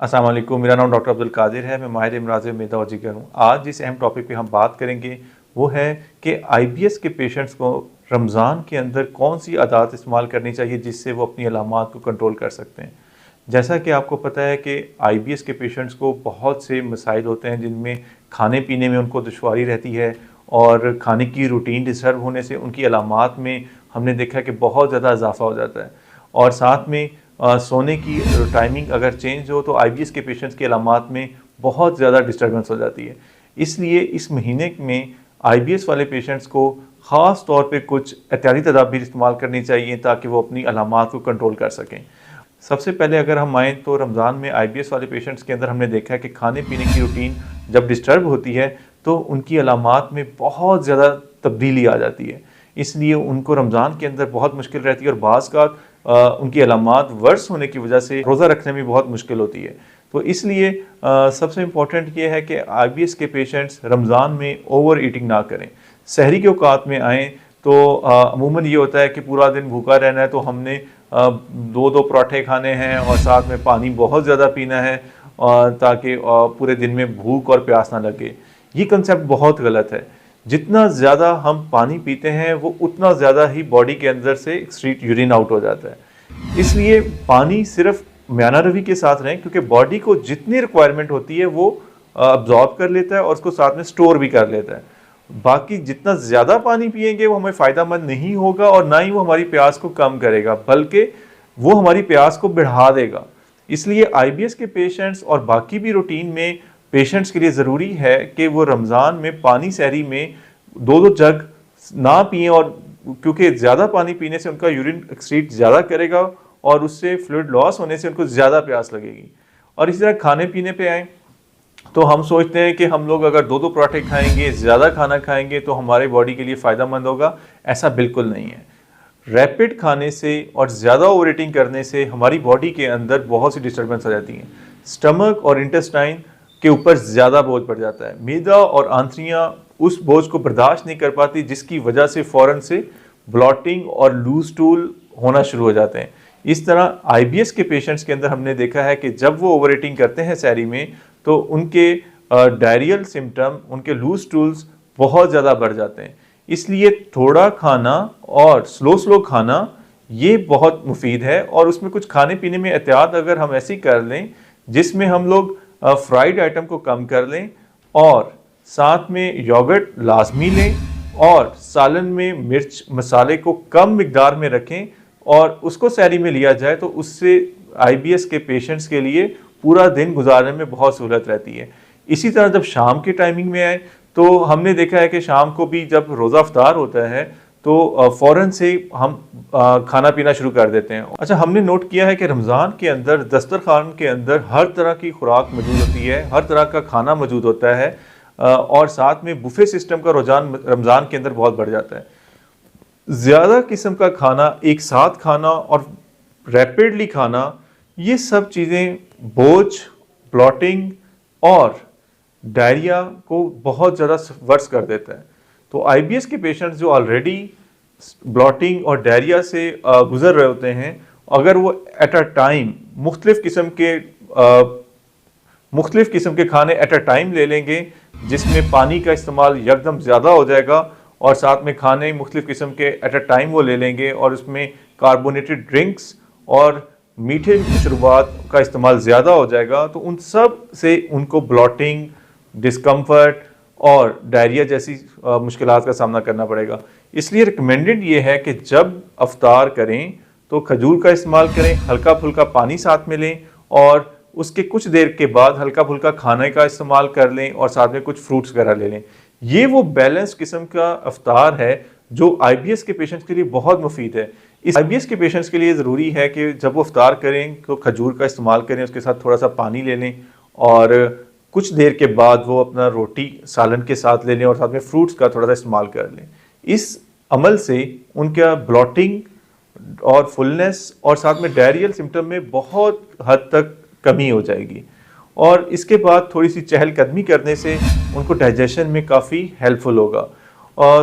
अस्सलाम वालेकुम। मेरा नाम डॉक्टर अब्दुल कादिर है। मैं माहिर अमराज़ मैदा और जिगर हूँ। आज जिस अहम टॉपिक पे हम बात करेंगे वो है कि आईबीएस के पेशेंट्स को रमज़ान के अंदर कौन सी आदत इस्तेमाल करनी चाहिए जिससे वो अपनी अलामात को कंट्रोल कर सकते हैं। जैसा कि आपको पता है कि आईबीएस के पेशेंट्स को बहुत से मसाइल होते हैं जिनमें खाने पीने में उनको दुश्वारी रहती है और खाने की रूटीन डिस्टर्ब होने से उनकी अलामात में हमने देखा है कि बहुत ज़्यादा इजाफा हो जाता है। और साथ में सोने की टाइमिंग अगर चेंज हो तो आईबीएस के पेशेंट्स की अलामात में बहुत ज़्यादा डिस्टर्बेंस हो जाती है। इसलिए इस महीने में आईबीएस वाले पेशेंट्स को ख़ास तौर पे कुछ एहतियाती तदाबीर इस्तेमाल करनी चाहिए ताकि वो अपनी अलामात को कंट्रोल कर सकें। सबसे पहले अगर हम आएँ तो रमज़ान में आईबीएस वाले पेशेंट्स के अंदर हमने देखा है कि खाने पीने की रूटीन जब डिस्टर्ब होती है तो उनकी अलामात में बहुत ज़्यादा तब्दीली आ जाती है। इसलिए उनको रमज़ान के अंदर बहुत मुश्किल रहती है और बाज़ का उनकी अलामात वर्स होने की वजह से रोज़ा रखने में बहुत मुश्किल होती है। तो इसलिए सबसे इम्पॉर्टेंट ये है कि आईबीएस के पेशेंट्स रमज़ान में ओवर ईटिंग ना करें। सहरी के औकात में आएँ तो अमूमन ये होता है कि पूरा दिन भूखा रहना है तो हमने दो दो पराठे खाने हैं और साथ में पानी बहुत ज़्यादा पीना है ताकि पूरे दिन में भूख और प्यास ना लगे। ये कंसेप्ट बहुत गलत है। जितना ज़्यादा हम पानी पीते हैं वो उतना ज़्यादा ही बॉडी के अंदर से एक्सक्रीट यूरिन आउट हो जाता है। इसलिए पानी सिर्फ म्याना रवि के साथ रहें क्योंकि बॉडी को जितनी रिक्वायरमेंट होती है वो अब्जॉर्ब कर लेता है और उसको साथ में स्टोर भी कर लेता है। बाकी जितना ज़्यादा पानी पिएंगे वो हमें फ़ायदेमंद नहीं होगा और ना ही वो हमारी प्यास को कम करेगा बल्कि वो हमारी प्यास को बढ़ा देगा। इसलिए आईबीएस के पेशेंट्स और बाकी भी रूटीन में पेशेंट्स के लिए ज़रूरी है कि वो रमज़ान में पानी सहरी में दो दो जग ना पिएं और क्योंकि ज़्यादा पानी पीने से उनका यूरिन एक्सक्रीट ज़्यादा करेगा और उससे फ्लूइड लॉस होने से उनको ज़्यादा प्यास लगेगी। और इसी तरह खाने पीने पे आएँ तो हम सोचते हैं कि हम लोग अगर दो दो पराठे खाएंगे, ज़्यादा खाना खाएंगे तो हमारे बॉडी के लिए फ़ायदेमंद होगा। ऐसा बिल्कुल नहीं है। रैपिड खाने से और ज़्यादा ओवर ईटिंग करने से हमारी बॉडी के अंदर बहुत सी डिस्टर्बेंस आ जाती हैं। स्टमक और इंटेस्टाइन के ऊपर ज़्यादा बोझ पड़ जाता है। मैदा और आंतड़ियाँ उस बोझ को बर्दाश्त नहीं कर पाती जिसकी वजह से फ़ौरन से ब्लॉटिंग और लूज स्टूल होना शुरू हो जाते हैं। इस तरह आईबीएस के पेशेंट्स के अंदर हमने देखा है कि जब वो ओवर ईटिंग करते हैं सहरी में तो उनके डायरियल सिम्टम, उनके लूज स्टूल्स बहुत ज़्यादा बढ़ जाते हैं। इसलिए थोड़ा खाना और स्लो खाना ये बहुत मुफीद है और उसमें कुछ खाने पीने में एहतियात अगर हम ऐसी कर लें जिसमें हम लोग फ्राइड आइटम को कम कर लें और साथ में योगर्ट लाजमी लें और सालन में मिर्च मसाले को कम मिकदार में रखें और उसको सहरी में लिया जाए तो उससे आईबीएस के पेशेंट्स के लिए पूरा दिन गुजारने में बहुत सहूलत रहती है। इसी तरह जब शाम के टाइमिंग में आए तो हमने देखा है कि शाम को भी जब रोज़ा अफ्तार होता है तो फ़ौरन से हम खाना पीना शुरू कर देते हैं। अच्छा, हमने नोट किया है कि रमज़ान के अंदर दस्तरखान के अंदर हर तरह की खुराक मौजूद होती है, हर तरह का खाना मौजूद होता है और साथ में बुफे सिस्टम का रुझान रमज़ान के अंदर बहुत बढ़ जाता है। ज़्यादा किस्म का खाना, एक साथ खाना और रैपिडली खाना, ये सब चीज़ें बोझ, ब्लॉटिंग और डायरिया को बहुत ज़्यादा वर्स कर देता है। तो आईबीएस के पेशेंट्स जो ऑलरेडी ब्लॉटिंग और डायरिया से गुजर रहे होते हैं, अगर वो एट अ टाइम मुख्तलिफ़ किस्म के खाने एट अ टाइम ले लेंगे जिसमें पानी का इस्तेमाल यकदम ज़्यादा हो जाएगा और साथ में खाने मुख्तलिफ़ किस्म के एट अ टाइम वो ले लेंगे और उसमें कार्बोनेटेड ड्रिंक्स और मीठे मशरूबात का इस्तेमाल ज़्यादा हो जाएगा तो उन सब से उनको ब्लॉटिंग, डिस्कम्फर्ट और डायरिया जैसी मुश्किलात का सामना करना पड़ेगा। इसलिए रिकमेंडेड ये है कि जब अफ्तार करें तो खजूर का इस्तेमाल करें, हल्का फुल्का पानी साथ में लें और उसके कुछ देर के बाद हल्का फुल्का खाने का इस्तेमाल कर लें और साथ में कुछ फ्रूट्स वगैरह ले लें। ये वो बैलेंस किस्म का अफ्तार है जो आईबीएस के पेशेंट्स के लिए बहुत मुफीद है। इस आईबीएस के पेशेंट्स के लिए ज़रूरी है कि जब वो अफ्तार करें तो खजूर का इस्तेमाल करें, उसके साथ थोड़ा सा पानी ले लें और कुछ देर के बाद वो अपना रोटी सालन के साथ ले लें और साथ में फ्रूट्स का थोड़ा सा इस्तेमाल कर लें। इस अमल से उनका ब्लॉटिंग और फुलनेस और साथ में डायरियल सिम्टम में बहुत हद तक कमी हो जाएगी और इसके बाद थोड़ी सी चहलकदमी करने से उनको डाइजेशन में काफ़ी हेल्पफुल होगा।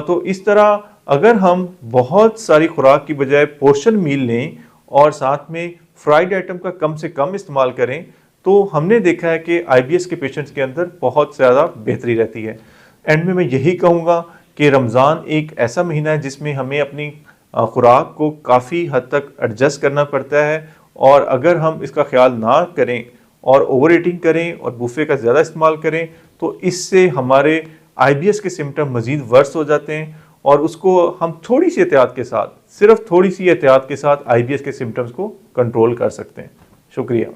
तो इस तरह अगर हम बहुत सारी खुराक की बजाय पोर्शन मील लें और साथ में फ्राइड आइटम का कम से कम इस्तेमाल करें तो हमने देखा है कि आईबीएस के पेशेंट्स के अंदर बहुत ज़्यादा बेहतरी रहती है। एंड में मैं यही कहूँगा कि रमज़ान एक ऐसा महीना है जिसमें हमें अपनी खुराक को काफ़ी हद तक एडजस्ट करना पड़ता है, और अगर हम इसका ख्याल ना करें और ओवर ईटिंग करें और बुफे का ज़्यादा इस्तेमाल करें तो इससे हमारे आईबीएस के सिम्टम मज़ीद वर्स हो जाते हैं, और उसको हम थोड़ी सी एहतियात के साथ, सिर्फ थोड़ी सी एहतियात के साथ आईबीएस के सिम्टम्स को कंट्रोल कर सकते हैं। शुक्रिया।